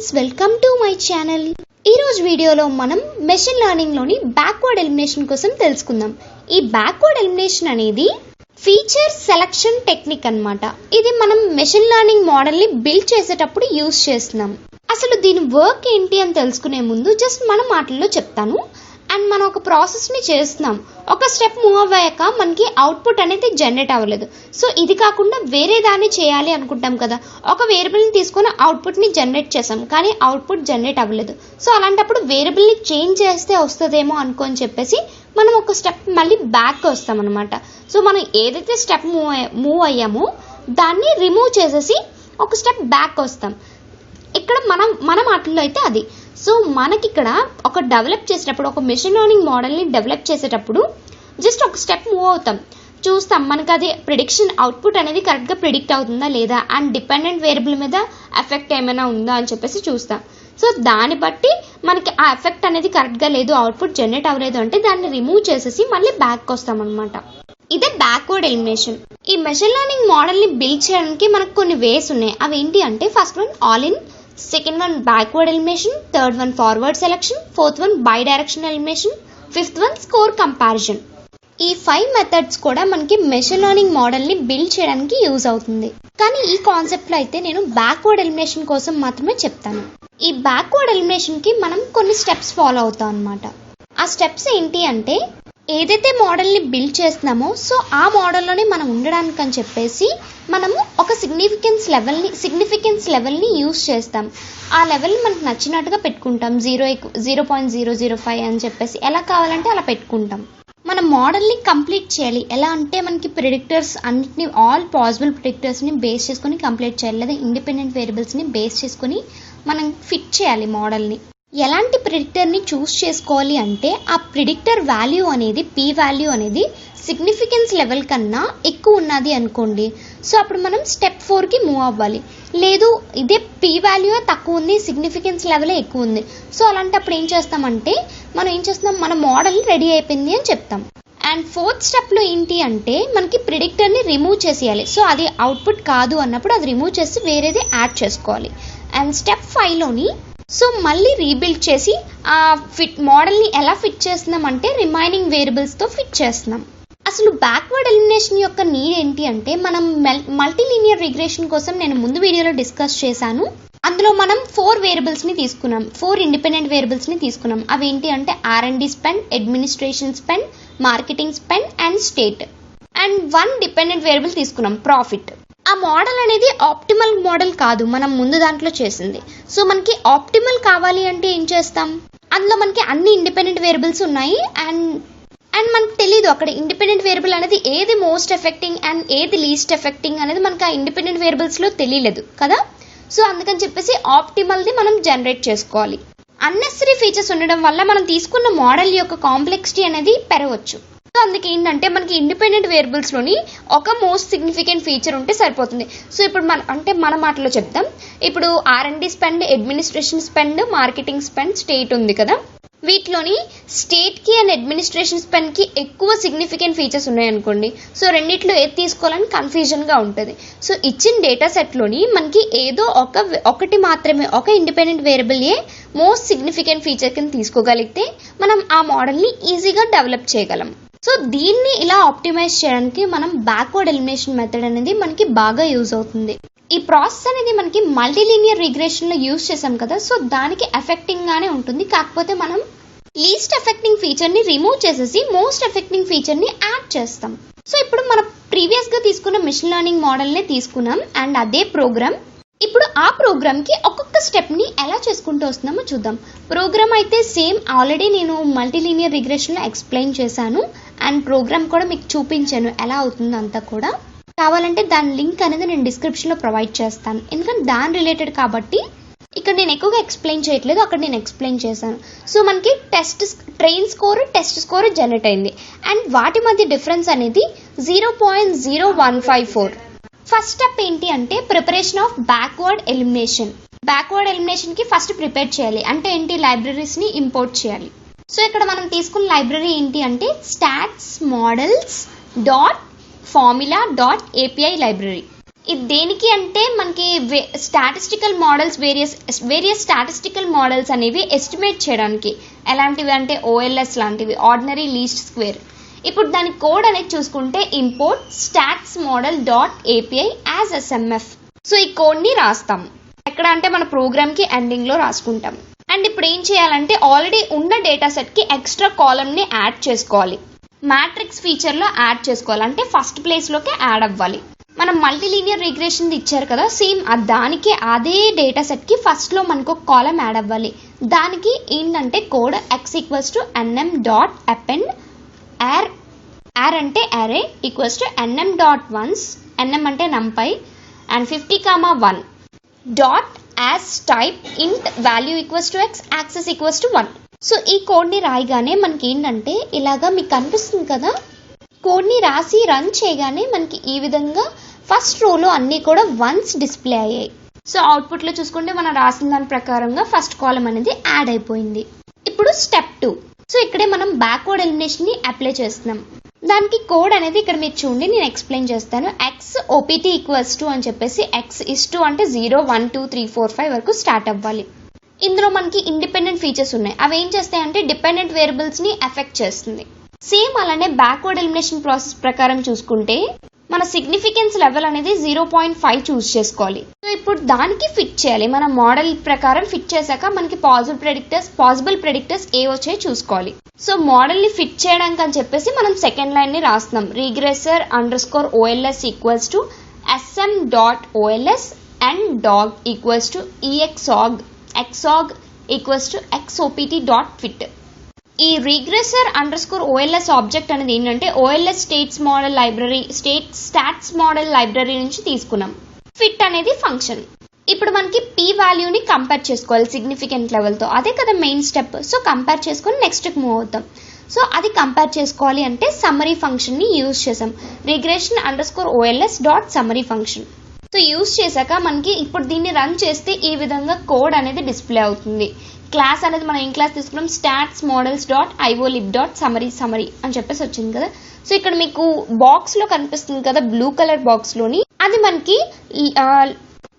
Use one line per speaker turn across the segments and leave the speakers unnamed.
Friends, welcome to my channel. ఈరోజు వీడియోలో మనం మెషిన్ లెర్నింగ్లోని బ్యాక్వర్డ్ ఎలిమినేషన్ కోసం తెలుసుకుందాం. ఈ బ్యాక్వర్డ్ ఎలిమినేషన్ అనేది ఫీచర్ సెలక్షన్ టెక్నిక్ అన్నమాట. ఇది మనం మెషిన్ లెర్నింగ్ మోడల్ని బిల్డ్ చేసేటప్పుడు యూజ్ చేస్తున్నాం. అసలు దీని వర్క్ ఏంటి అని తెలుసుకునే ముందు జస్ట్ మన మాటల్లో చెప్తాను. అండ్ మనం ఒక ప్రాసెస్ని చేస్తున్నాం, ఒక స్టెప్ మూవ్ అవ్వాక మనకి అవుట్పుట్ అనేది జనరేట్ అవ్వలేదు. సో ఇది కాకుండా వేరే దాన్ని చేయాలి అనుకుంటాం కదా, ఒక వేరియబుల్ని తీసుకొని అవుట్పుట్ని జనరేట్ చేసాం కానీ అవుట్పుట్ జనరేట్ అవ్వలేదు. సో అలాంటప్పుడు వేరియబుల్ని చేంజ్ చేస్తే వస్తుందేమో అనుకొని చెప్పేసి మనం ఒక స్టెప్ మళ్ళీ బ్యాక్ వస్తాం అనమాట. సో మనం ఏదైతే స్టెప్ మూవ్ అయ్యామో దాన్ని రిమూవ్ చేసేసి ఒక స్టెప్ బ్యాక్ వస్తాం. ఇక్కడ మన మాటల్లో అయితే అది. సో మనకి ఇక్కడ ఒక డెవలప్ చేసేటప్పుడు, ఒక మెషిన్ లెర్నింగ్ మోడల్ని డెవలప్ చేసేటప్పుడు జస్ట్ ఒక స్టెప్ మూవ్ అవుతాం, చూస్తాం మనకు అది ప్రిడిక్షన్ అవుట్పుట్ అనేది కరెక్ట్గా ప్రిడిక్ట్ అవుతుందా లేదా, అండ్ డిపెండెంట్ వేరియబుల్ మీద ఎఫెక్ట్ ఏమైనా ఉందా అని చెప్పేసి చూస్తాం. సో దాన్ని బట్టి మనకి ఆ ఎఫెక్ట్ అనేది కరెక్ట్గా లేదు, అవుట్పుట్ జనరేట్ అవ్వలేదు అంటే దాన్ని రిమూవ్ చేసేసి మళ్ళీ బ్యాక్ వస్తాం అనమాట. ఇదే బ్యాక్వర్డ్ ఎలిమినేషన్. ఈ మెషిన్ లెర్నింగ్ మోడల్ని బిల్డ్ చేయడానికి మనకు కొన్ని వేస్ ఉన్నాయి. అవి ఏంటి అంటే, first one all in, second one backward elimination, third one forward selection, fourth one by directional elimination, fifth one score comparison. ఈ 5 మెథడ్స్ కూడా మనకి మెషిన్ లెర్నింగ్ మోడల్ని బిల్డ్ చేయడానికి యూజ్ అవుతుంది. కానీ ఈ కాన్సెప్ట్లో అయితే నేను బ్యాక్వర్డ్ ఎలిమినేషన్ కోసం మాత్రమే చెప్తాను. ఈ బ్యాక్వర్డ్ ఎలిమినేషన్కి మనం కొన్ని స్టెప్స్ ఫాలో అవుతాం అనమాట. ఆ స్టెప్స్ ఏంటి అంటే, ఏదైతే మోడల్ని బిల్డ్ చేస్తున్నామో సో ఆ మోడల్లోనే మనం ఉండడానికి అని చెప్పేసి మనము ఒక సిగ్నిఫికెన్స్ లెవెల్ని యూజ్ చేస్తాం. ఆ లెవెల్ని మనకు నచ్చినట్టుగా పెట్టుకుంటాం. 0.005 అని చెప్పేసి ఎలా కావాలంటే అలా పెట్టుకుంటాం. మన మోడల్ని కంప్లీట్ చేయాలి. ఎలా అంటే మనకి ప్రిడిక్టర్స్ అన్నిటిని, ఆల్ పాసిబుల్ ప్రిడిక్టర్స్ని బేస్ చేసుకొని కంప్లీట్ చేయాలి, లేదా ఇండిపెండెంట్ వేరియబుల్స్ని బేస్ చేసుకొని మనం ఫిట్ చేయాలి మోడల్ని. ఎలాంటి ప్రిడిక్టర్ని చూస్ చేసుకోవాలి అంటే, ఆ ప్రిడిక్టర్ వాల్యూ అనేది, పీ వాల్యూ అనేది సిగ్నిఫికెన్స్ లెవెల్ కన్నా ఎక్కువ ఉన్నది అనుకోండి, సో అప్పుడు మనం స్టెప్ 4కి మూవ్ అవ్వాలి. లేదు ఇదే పీ వాల్యూ తక్కువ ఉంది, సిగ్నిఫికెన్స్ లెవెలే ఎక్కువ ఉంది, సో అలాంటప్పుడు ఏం చేస్తామంటే మన మోడల్ రెడీ అయిపోయింది అని చెప్తాం. అండ్ ఫోర్త్ స్టెప్లో ఏంటి అంటే, మనకి ప్రిడిక్టర్ని రిమూవ్ చేసేయాలి. సో అది అవుట్పుట్ కాదు అన్నప్పుడు అది రిమూవ్ చేసి వేరేది యాడ్ చేసుకోవాలి. అండ్ స్టెప్ 5లోని సో మళ్ళీ రీబిల్డ్ చేసి ఆ మోడల్ని ఎలా ఫిట్ చేస్తున్నాం అంటే, రిమైనింగ్ వేరియబుల్స్తో ఫిట్ చేస్తున్నాం. అసలు బ్యాక్వర్డ్ ఎలిమినేషన్ యొక్క నీడ్ ఏంటి అంటే, మనం మల్టీలీనియర్ రిగ్రెషన్ కోసం నేను ముందు వీడియోలో డిస్కస్ చేశాను. అందులో మనం 4 వేరియబుల్స్ని తీసుకున్నాం, 4 ఇండిపెండెంట్ వేరియబుల్స్ని తీసుకున్నాం. అవి ఏంటి అంటే R&D spend, administration spend, marketing spend and state. And 1 dependent variable తీసుకున్నాం, ప్రాఫిట్. ఆ మోడల్ అనేది ఆప్టిమల్ మోడల్ కాదు, మనం ముందు దాంట్లో చేసింది. సో మనకి ఆప్టిమల్ కావాలి అంటే ఏం చేస్తాం, అందులో మనకి అన్ని ఇండిపెండెంట్ వేరియబుల్స్ ఉన్నాయి అండ్ మనకు తెలీదు అక్కడ ఇండిపెండెంట్ వేరియబుల్ అనేది ఏది మోస్ట్ ఎఫెక్టింగ్ అండ్ ఏది లీస్ట్ ఎఫెక్టింగ్ అనేది మనకి ఆ ఇండిపెండెంట్ వేరియబుల్స్లో తెలియలేదు కదా. సో అందుకని చెప్పేసి ఆప్టిమల్ది మనం జనరేట్ చేసుకోవాలి. అన్నెసరీ ఫీచర్స్ ఉండడం వల్ల మనం తీసుకున్న మోడల్ యొక్క కాంప్లెక్సిటీ అనేది పెరగవచ్చు. సో అందుకే ఏంటంటే, మనకి ఇండిపెండెంట్ వేరియబుల్స్లోని ఒక మోస్ట్ సిగ్నిఫికెంట్ ఫీచర్ ఉంటే సరిపోతుంది. సో ఇప్పుడు మన మాటలో చెప్తాం. ఇప్పుడు R&D spend, administration spend, marketing spend, state ఉంది కదా. వీటిలోని స్టేట్కి అండ్ అడ్మినిస్ట్రేషన్ స్పెండ్కి ఎక్కువ సిగ్నిఫికెంట్ ఫీచర్స్ ఉన్నాయనుకోండి, సో రెండిట్లో ఏది తీసుకోవాలని కన్ఫ్యూజన్గా ఉంటుంది. సో ఇచ్చిన డేటా సెట్లోని మనకి ఏదో ఒకటి మాత్రమే, ఒక ఇండిపెండెంట్ వేరియబుల్యే మోస్ట్ సిగ్నిఫికెంట్ ఫీచర్ కింద తీసుకోగలిగితే మనం ఆ మోడల్ని ఈజీగా డెవలప్ చేయగలం. సో దీన్ని ఇలా ఆప్టిమైజ్ చేయడానికి మనం బ్యాక్వర్డ్ ఎలిమినేషన్ మెథడ్ అనేది మనకి బాగా యూజ్ అవుతుంది. ఈ ప్రాసెస్ అనేది మనకి మల్టీలీనియర్ రిగ్రెషన్లో యూజ్ చేసాం కదా, సో దానికి ఎఫెక్టింగ్గానే ఉంటుంది. కాకపోతే మనం లీస్ట్ ఎఫెక్టింగ్ ఫీచర్ని రిమూవ్ చేసేసి మోస్ట్ ఎఫెక్టింగ్ ఫీచర్ని యాడ్ చేస్తాం. సో ఇప్పుడు మనం ప్రీవియస్గా తీసుకున్న మెషిన్ లెర్నింగ్ మోడల్నే తీసుకున్నాం అండ్ అదే ప్రోగ్రామ్. ఇప్పుడు ఆ ప్రోగ్రామ్కి ఒక్కొక్క స్టెప్ని ఎలా చేసుకుంటూ వస్తున్నామో చూద్దాం. ప్రోగ్రామ్ అయితే సేమ్, ఆల్రెడీ నేను మల్టీలీనియర్ రిగ్రెషన్లో ఎక్స్ప్లెయిన్ చేశాను అండ్ ప్రోగ్రామ్ కూడా మీకు చూపించాను ఎలా అవుతుందో అంతా కూడా. కావాలంటే దాని లింక్ అనేది నేను డిస్క్రిప్షన్లో ప్రొవైడ్ చేస్తాను, ఎందుకంటే దాని రిలేటెడ్ కాబట్టి ఇక్కడ నేను ఎక్కువగా ఎక్స్ప్లెయిన్ చేయట్లేదు, అక్కడ నేను ఎక్స్ప్లెయిన్ చేశాను. సో మనకి train score, test score generate అయింది అండ్ వాటి మధ్య డిఫరెన్స్ అనేది 0.0154. ఫస్ట్ స్టెప్ ఏంటి అంటే, preparation of backward elimination. Backward ఎలిమినేషన్కి ఫస్ట్ ప్రిపేర్ చేయాలి. అంటే ఏంటి, లైబ్రరీస్ని ఇంపోర్ట్ చేయాలి. సో ఇక్కడ మనం తీసుకున్న లైబ్రరీ ఏంటి అంటే, stats models.formula.api లైబ్రరీ. ఇది దేనికి అంటే మనకి statistical models various statistical models అనేవి ఎస్టిమేట్ చేయడానికి. ఎలాంటివి అంటే ఓఎల్ఎస్ లాంటివి, ఆర్డినరీ లీస్ట్ స్క్వేర్. ఇప్పుడు దాని కోడ్ అనేది చూసుకుంటే import stats model dot API as SMF. So ఈ కోడ్ని రాస్తాం ఎక్కడ అంటే మన ప్రోగ్రామ్కి ఎండింగ్లో రాసుకుంటాం. అండ్ ఇప్పుడు ఏం చేయాలంటే ఆల్రెడీ ఉన్న డేటా సెట్కి ఎక్స్ట్రా కాలమ్ని యాడ్ చేసుకోవాలి. మ్యాట్రిక్స్ ఫీచర్లో యాడ్ చేసుకోవాలి, అంటే ఫస్ట్ ప్లేస్లోకి యాడ్ అవ్వాలి. మనం మల్టీలీనియర్ రిగ్రెషన్ ఇచ్చారు కదా, సేమ్ దానికి అదే డేటా సెట్కి ఫస్ట్లో మనకు ఒక కాలం యాడ్ అవ్వాలి. దానికి ఏంటంటే code x = nm dot append ar అంటే array equals to nm dot once, nm అంటే numpy and 50,1 dot as type ఇంట్ value equals to x, access equals to 1. So ఈ కోడ్ని రాయగానే మనకి ఏంటంటే ఇలాగా మీకు కనిపిస్తుంది కదా, కోడ్ని రాసి రన్ చేయగానే మనకి ఈ విధంగా ఫస్ట్ రోలో అన్నీ కూడా వన్స్ డిస్ప్లే అయ్యాయి. సో అవుట్పుట్లో చూసుకుంటే మనం రాసిన దాని ప్రకారంగా ఫస్ట్ కాలం అనేది యాడ్ అయిపోయింది. ఇప్పుడు స్టెప్ 2. సో ఇక్కడే మనం బ్యాక్వర్డ్ ఎలిమినేషన్ని అప్లై చేస్తున్నాం. దానికి కోడ్ అనేది ఇక్కడ మీరు చూడండి, నేను ఎక్స్ప్లెయిన్ చేస్తాను. x opt ఈక్వల్స్ టు అని చెప్పేసి x is to అంటే 0 1 2 3 4 5 వరకు స్టార్ట్ అవ్వాలి. ఇందులో మనకి ఇండిపెండెంట్ ఫీచర్స్ ఉన్నాయి. అవి ఏం చేస్తాయంటే డిపెండెంట్ వేరియబుల్స్ని ఎఫెక్ట్ చేస్తుంది. సేమ్ అలానే బ్యాక్వర్డ్ ఎలిమినేషన్ ప్రాసెస్ ప్రకారం చూసుకుంటే మన సిగ్నిఫికెన్స్ లెవెల్ అనేది 0.5 చూస్ చేసుకోవాలి. సో ఇప్పుడు దానికి ఫిట్ చేయాలి. మన మోడల్ ప్రకారం ఫిట్ చేశాక మనకి పాసిబుల్ ప్రెడిక్టర్స్ ఏ వచ్చాయో చూసుకోవాలి. సో మోడల్ని ఫిట్ చేయడానికి అని చెప్పేసి మనం సెకండ్ లైన్ని రాస్తున్నాం. regressor_ols equals to sm dot ols and dog equals to exog equals to xopt dot fit. ఈ regressor_ols ఆబ్జెక్ట్ అనేది ఏంటంటే OLS స్టాట్స్ మోడల్ లైబ్రరీ నుంచి తీసుకున్నాం. ఫిట్ అనేది ఫంక్షన్. ఇప్పుడు మనకి p వాల్యూని కంపేర్ చేసుకోవాలి సిగ్నిఫికెంట్ లెవెల్తో, అదే కదా మెయిన్ స్టెప్. సో కంపేర్ చేసుకొని నెక్స్ట్కి మూవ్ అవుతాం. సో అది కంపేర్ చేసుకోవాలి అంటే సమ్మరీ ఫంక్షన్ని యూజ్ చేసాం. regression_ols dot summary function. So use చేశాక మనకి ఇప్పుడు దీన్ని రన్ చేస్తే ఈ విధంగా కోడ్ అనేది డిస్ప్లే అవుతుంది. క్లాస్ అనేది మనం ఏం క్లాస్ తీసుకున్నాం, stats models dot iolib dot summary అని చెప్పేసి వచ్చింది కదా. సో ఇక్కడ మీకు బాక్స్లో కనిపిస్తుంది కదా, బ్లూ కలర్ బాక్స్లోని, అది మనకి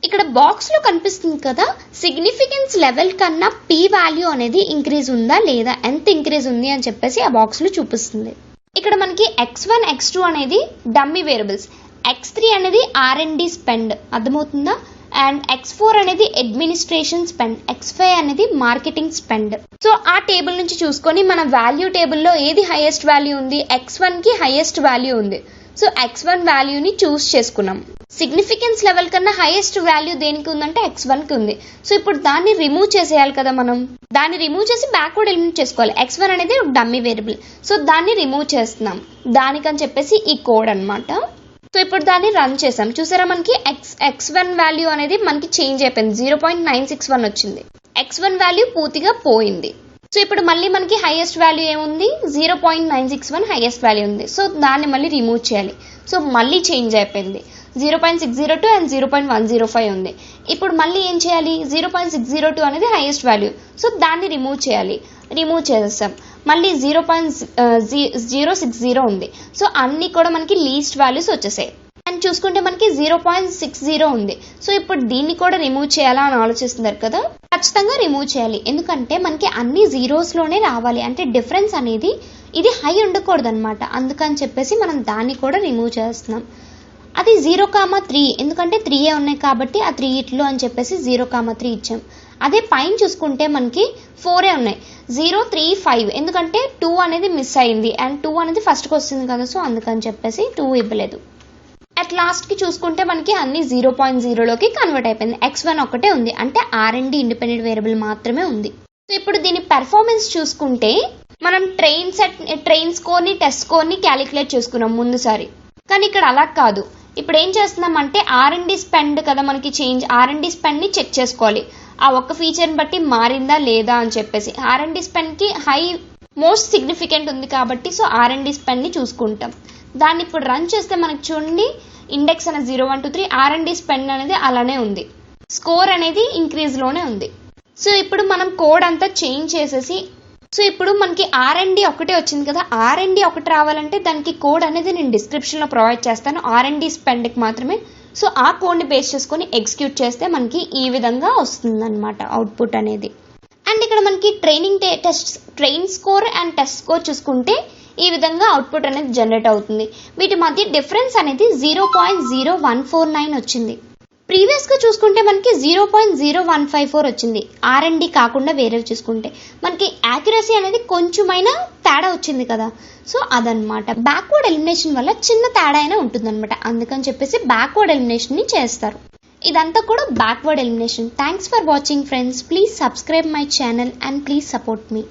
ఇక్కడ బాక్స్లో కనిపిస్తుంది కదా, సిగ్నిఫికెన్స్ లెవెల్ కన్నా p వాల్యూ అనేది ఇంక్రీజ్ ఉందా లేదా, ఎంత ఇంక్రీజ్ ఉంది అని చెప్పేసి ఆ బాక్స్లో చూపిస్తుంది. ఇక్కడ మనకి x1 x2 అనేది డమ్మీ వేరియబుల్స్, x3 అనేది R&D స్పెండ్, అర్థమవుతుందా, అండ్ x4 అనేది అడ్మినిస్ట్రేషన్ స్పెండ్, x5 అనేది మార్కెటింగ్ స్పెండ్. సో ఆ టేబుల్ నుంచి చూసుకొని మన వాల్యూ టేబుల్లో ఏది హైయెస్ట్ వాల్యూ ఉంది, x1కి హైయెస్ట్ వాల్యూ ఉంది. సో x1 వాల్యూని చూస్ చేసుకున్నాం. సిగ్నిఫికెన్స్ లెవెల్ కన్నా హైయెస్ట్ వాల్యూ దేనికి ఉందంటే x1కి ఉంది. సో ఇప్పుడు దాన్ని రిమూవ్ చేసేయాలి కదా, మనం దాన్ని రిమూవ్ చేసి బ్యాక్వర్డ్ ఎలిమినేట్ చేసుకోవాలి. x1 అనేది డమ్మీ వేరియబుల్, సో దాన్ని రిమూవ్ చేస్తున్నాం. దానికని చెప్పేసి ఈ కోడ్ అనమాట. సో ఇప్పుడు దాన్ని రన్ చేసాం. చూసారా మనకి x1 వాల్యూ అనేది మనకి చేంజ్ అయిపోయింది, 0.961 వచ్చింది. x1 వాల్యూ పూర్తిగా పోయింది. సో ఇప్పుడు మళ్ళీ మనకి హైయెస్ట్ వాల్యూ ఏముంది, 0.961 హైయెస్ట్ వాల్యూ ఉంది. సో దాన్ని మళ్ళీ రిమూవ్ చేయాలి. సో మళ్ళీ చేంజ్ అయిపోయింది, 0.602 అండ్ 0.105 ఉంది. ఇప్పుడు మళ్ళీ ఏం చేయాలి, 0.602 అనేది హైయెస్ట్ వాల్యూ, సో దాన్ని రిమూవ్ చేయాలి. రిమూవ్ చేసేస్తాం. మళ్ళీ 0.060 ఉంది. సో అన్నీ కూడా మనకి లీస్ట్ వాల్యూస్ వచ్చేసాయి. అండ్ చూసుకుంటే మనకి 0.60 ఉంది. సో ఇప్పుడు దీన్ని కూడా రిమూవ్ చేయాలా అని ఆలోచిస్తున్నారు కదా, ఖచ్చితంగా రిమూవ్ చేయాలి. ఎందుకంటే మనకి అన్ని జీరోస్లోనే రావాలి, అంటే డిఫరెన్స్ అనేది ఇది హై ఉండకూడదు అనమాట. అందుకని చెప్పేసి మనం దాన్ని కూడా రిమూవ్ చేస్తున్నాం. అది 0,3, ఎందుకంటే 3 ఉన్నాయి కాబట్టి ఆ 3 ఇట్లు అని చెప్పేసి 0,3 ఇచ్చాం. అదే పైన చూసుకుంటే మనకి 4 ఉన్నాయి, 0 3 5, ఎందుకంటే 2 అనేది మిస్ అయింది అండ్ 2 అనేది ఫస్ట్కి వస్తుంది కదా, సో అందుకని చెప్పేసి 2 ఇవ్వలేదు. అట్ లాస్ట్కి చూసుకుంటే మనకి అన్ని 0.0లోకి కన్వర్ట్ అయిపోయింది. x1 ఒకటే ఉంది, అంటే R&D ఇండిపెండెంట్ వేరియబుల్ మాత్రమే ఉంది. సో ఇప్పుడు దీని పెర్ఫార్మెన్స్ చూసుకుంటే మనం ట్రైన్ స్కోర్ని టెస్ట్ స్కోర్ని క్యాలిక్యులేట్ చేసుకున్నాం ముందుసారి, కానీ ఇక్కడ అలా కాదు. ఇప్పుడు ఏం చేస్తున్నామంటే R&D స్పెండ్ కదా మనకి చేంజ్, R&D స్పెండ్ని చెక్ చేసుకోవాలి. ఆ ఒక్క ఫీచర్ని బట్టి మారిందా లేదా అని చెప్పేసి. R&D స్పెండ్కి హై మోస్ట్ సిగ్నిఫికెంట్ ఉంది కాబట్టి సో R&D స్పెండ్ని చూసుకుంటాం. దాన్ని ఇప్పుడు రన్ చేస్తే మనకి చూడండి, ఇండెక్స్ అనేది 0 1 2 3, R&D స్పెండ్ అనేది అలానే ఉంది, స్కోర్ అనేది ఇంక్రీజ్లోనే ఉంది. సో ఇప్పుడు మనం కోడ్ అంతా చేంజ్ చేసేసి, సో ఇప్పుడు మనకి R&D ఒకటే వచ్చింది కదా, R&D ఒకటి రావాలంటే దానికి కోడ్ అనేది నేను డిస్క్రిప్షన్లో ప్రొవైడ్ చేస్తాను, R&D స్పెండ్కి మాత్రమే. సో ఆ కోడ్ని బేస్ చేసుకొని ఎగ్జిక్యూట్ చేస్తే మనకి ఈ విధంగా వస్తుందన్నమాట అవుట్పుట్ అనేది. అండ్ ఇక్కడ మనకి train score and test score చూసుకుంటే ఈ విధంగా అవుట్పుట్ అనేది జనరేట్ అవుతుంది. వీటి మధ్య డిఫరెన్స్ అనేది 0.0149 వచ్చింది. ప్రీవియస్గా చూసుకుంటే మనకి 0.0154 వచ్చింది. R&D కాకుండా వేరేవి చూసుకుంటే మనకి యాక్యురసీ అనేది కొంచెమైనా తేడా వచ్చింది కదా. సో అదనమాట బ్యాక్వర్డ్ ఎలిమినేషన్ వల్ల చిన్న తేడా అయినా ఉంటుందన్నమాట. అందుకని చెప్పేసి బ్యాక్వర్డ్ ఎలిమినేషన్ని చేస్తారు. ఇదంతా కూడా backward elimination. Thanks for watching friends. Please subscribe my channel and please support me.